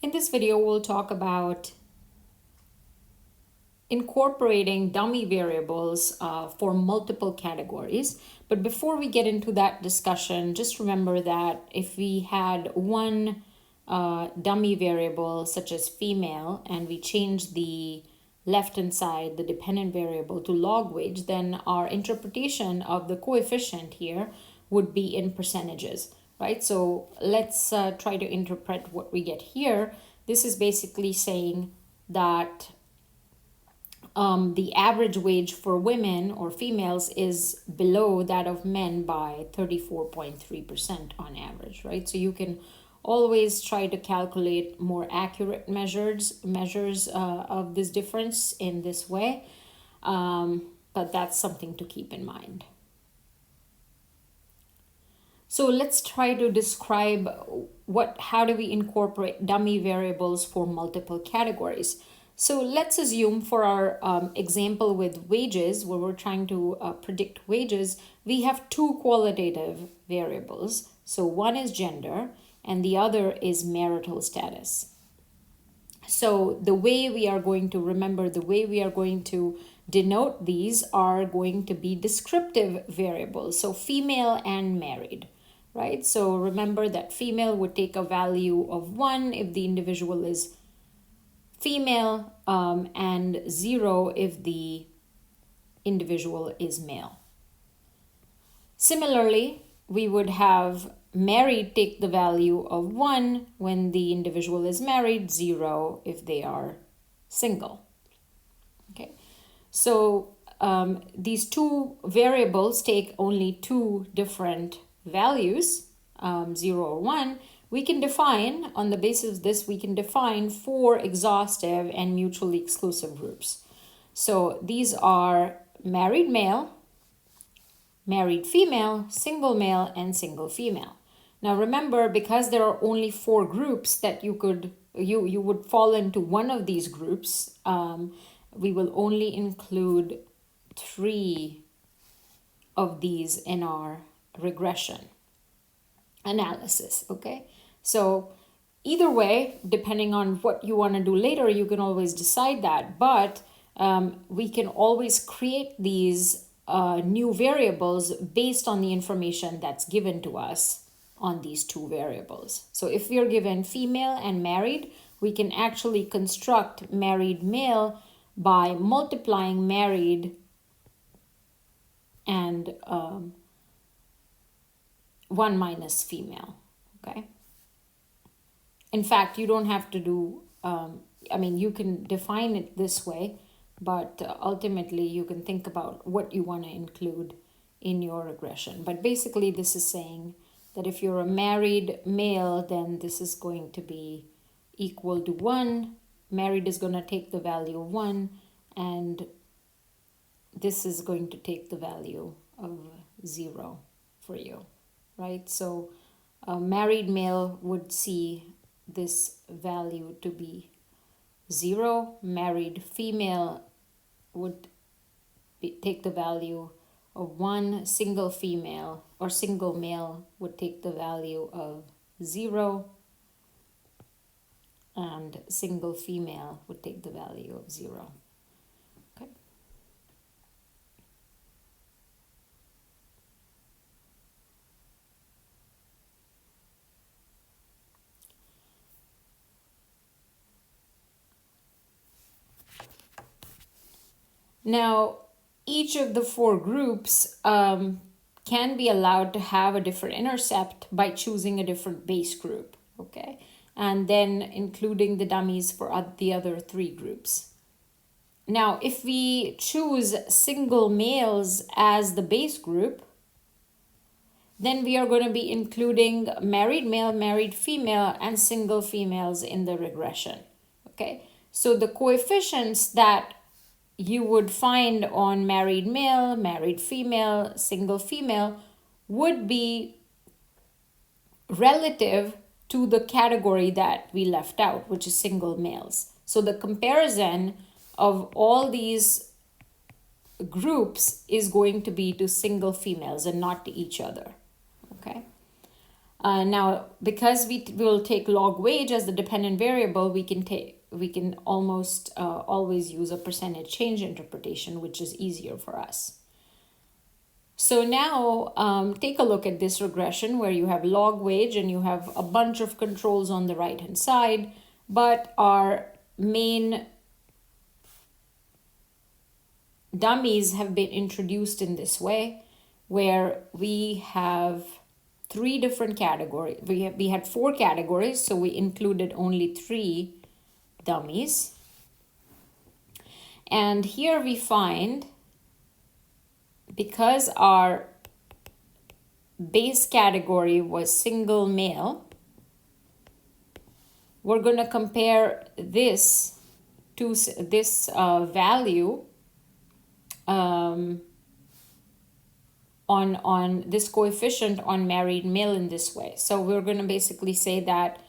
In this video, we'll talk about incorporating dummy variables for multiple categories. But before we get into that discussion, just remember that if we had one dummy variable such as female and we change the left-hand side, the dependent variable, to log wage, then our interpretation of the coefficient here would be in percentages, right? So let's try to interpret what we get here. This is basically saying that the average wage for women or females is below that of men by 34.3% on average, right? So you can always try to calculate more accurate measures of this difference in this way, but that's something to keep in mind. So let's try to describe how do we incorporate dummy variables for multiple categories. So let's assume for our example with wages, where we're trying to predict wages, we have two qualitative variables. So one is gender and the other is marital status. So the way we are going to denote these are going to be descriptive variables. So female and married, right? So remember that female would take a value of 1 if the individual is female, and 0 if the individual is male. Similarly, we would have married take the value of 1 when the individual is married, 0 if they are single. Okay, so these two variables take only two different values, 0 or 1. We can define, on the basis of this, we can define 4 exhaustive and mutually exclusive groups. So these are married male, married female, single male, and single female. Now remember, because there are only 4 groups that you would fall into one of these groups, we will only include 3 of these in our regression analysis, okay? So either way, depending on what you want to do later, you can always decide that, but we can always create these new variables based on the information that's given to us on these two variables. So if we are given female and married, we can actually construct married male by multiplying married and 1 minus female, okay? In fact, you don't have to do, you can define it this way, but ultimately you can think about what you want to include in your regression. But basically this is saying that if you're a married male, then this is going to be equal to 1. Married is going to take the value of 1, and this is going to take the value of 0 for you, right? So a married male would see this value to be 0. Married female would take the value of 1. Single female or single male would take the value of 0. And single female would take the value of 0. Okay. Now, each of the 4 groups can be allowed to have a different intercept by choosing a different base group, okay? And then including the dummies for the other 3 groups. Now, if we choose single males as the base group, then we are going to be including married male, married female, and single females in the regression, okay? So the coefficients that you would find on married male, married female, single female would be relative to the category that we left out, which is single males. So the comparison of all these groups is going to be to single females and not to each other, okay? Now, because we will take log wage as the dependent variable, we can almost always use a percentage change interpretation, which is easier for us. So now take a look at this regression where you have log wage and you have a bunch of controls on the right hand side, but our main dummies have been introduced in this way, where we have three different categories. We had four categories, so we included only three dummies. And here we find, because our base category was single male, we're going to compare this to this value on this coefficient on married male in this way. So we're going to basically say that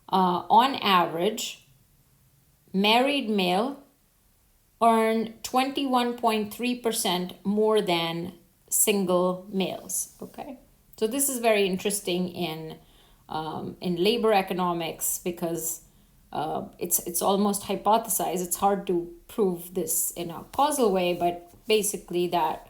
on average, married male earn 21.3% more than single males. Okay, so this is very interesting in labor economics, because it's almost hypothesized. It's hard to prove this in a causal way, but basically that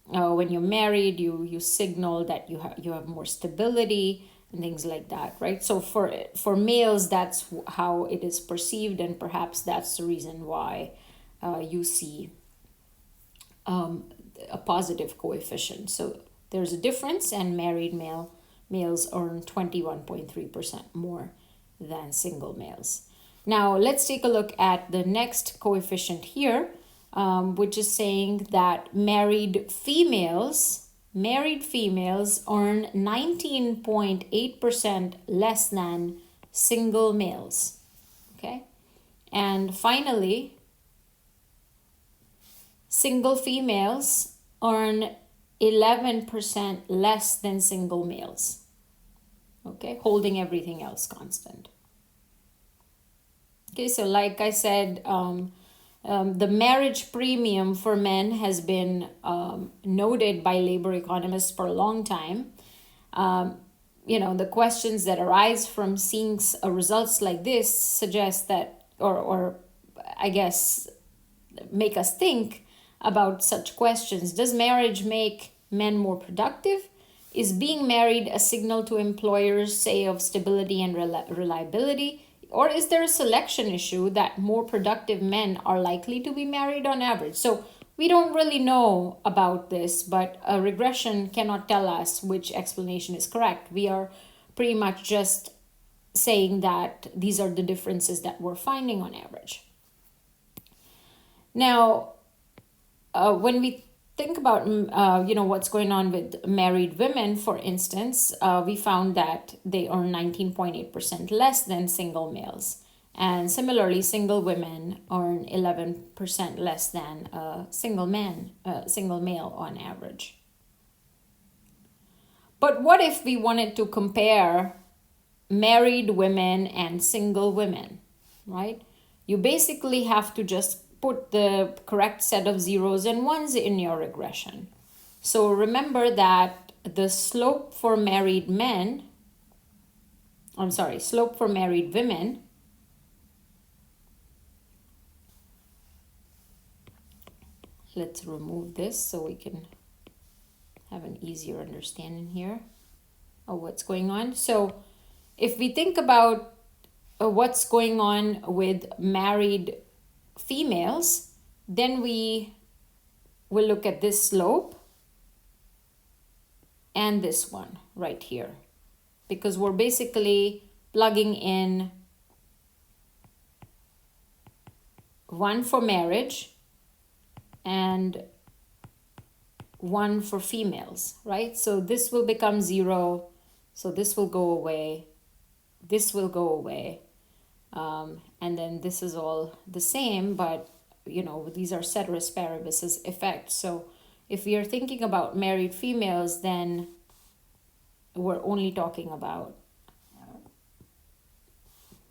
when you're married, you signal that you have more stability and things like that, right? So for males, that's how it is perceived, and perhaps that's the reason why you see a positive coefficient. So there's a difference, and married males earn 21.3% more than single males. Now let's take a look at the next coefficient here, which is saying that married females earn 19.8% less than single males. Okay, and finally, single females earn 11% less than single males. Okay, holding everything else constant. Okay, so like I said, the marriage premium for men has been noted by labor economists for a long time. The questions that arise from seeing results like this suggest that, or I guess, make us think about such questions. Does marriage make men more productive? Is being married a signal to employers, say, of stability and reliability? Or is there a selection issue that more productive men are likely to be married on average? So we don't really know about this, but a regression cannot tell us which explanation is correct. We are pretty much just saying that these are the differences that we're finding on average. Now, when we think about what's going on with married women, for instance, we found that they earn 19.8% less than single males, and similarly, single women earn 11% less than single male on average. But what if we wanted to compare married women and single women, right? You basically have to just put the correct set of zeros and ones in your regression. So remember that the slope for married women, let's remove this so we can have an easier understanding here of what's going on. So if we think about what's going on with married females, then we will look at this slope and this one right here, because we're basically plugging in one for marriage and one for females, right? So this will become 0, so this will go away, this will go away, and then this is all the same, but these are ceteris paribus effects. So if we are thinking about married females, then we're only talking about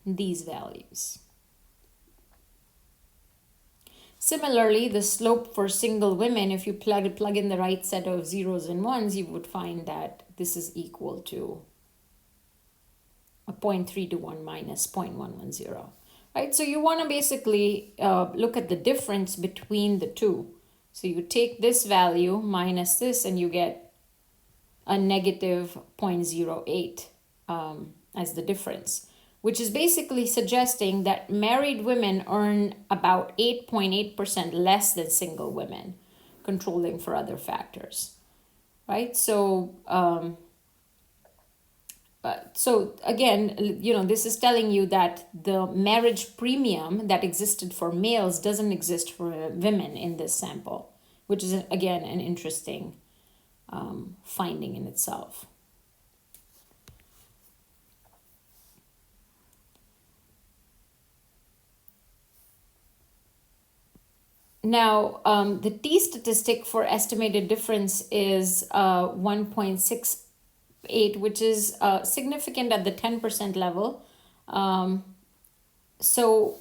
these values. Similarly, the slope for single women, if you plug in the right set of zeros and ones, you would find that this is equal to a 0.3 to 1 minus 0.110. Right? So you want to basically look at the difference between the two. So you take this value minus this and you get a negative 0.08 as the difference, which is basically suggesting that married women earn about 8.8% less than single women, controlling for other factors. Right? So again, this is telling you that the marriage premium that existed for males doesn't exist for women in this sample, which is again an interesting finding in itself. Now, the t statistic for estimated difference is 1.68, which is significant at the 10% level. So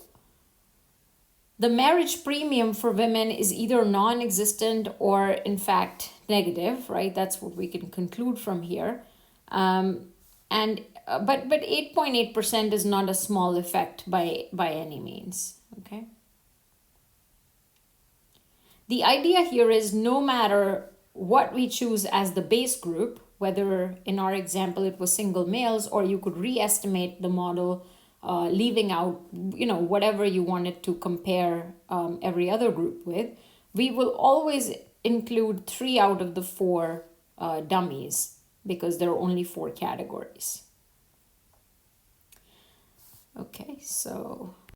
the marriage premium for women is either non-existent or in fact negative, right? That's what we can conclude from here. And but 8.8% is not a small effect by any means, okay? The idea here is no matter what we choose as the base group, whether in our example it was single males, or you could re-estimate the model, leaving out whatever you wanted to compare every other group with, we will always include 3 out of the 4 dummies because there are only 4 categories. Okay, so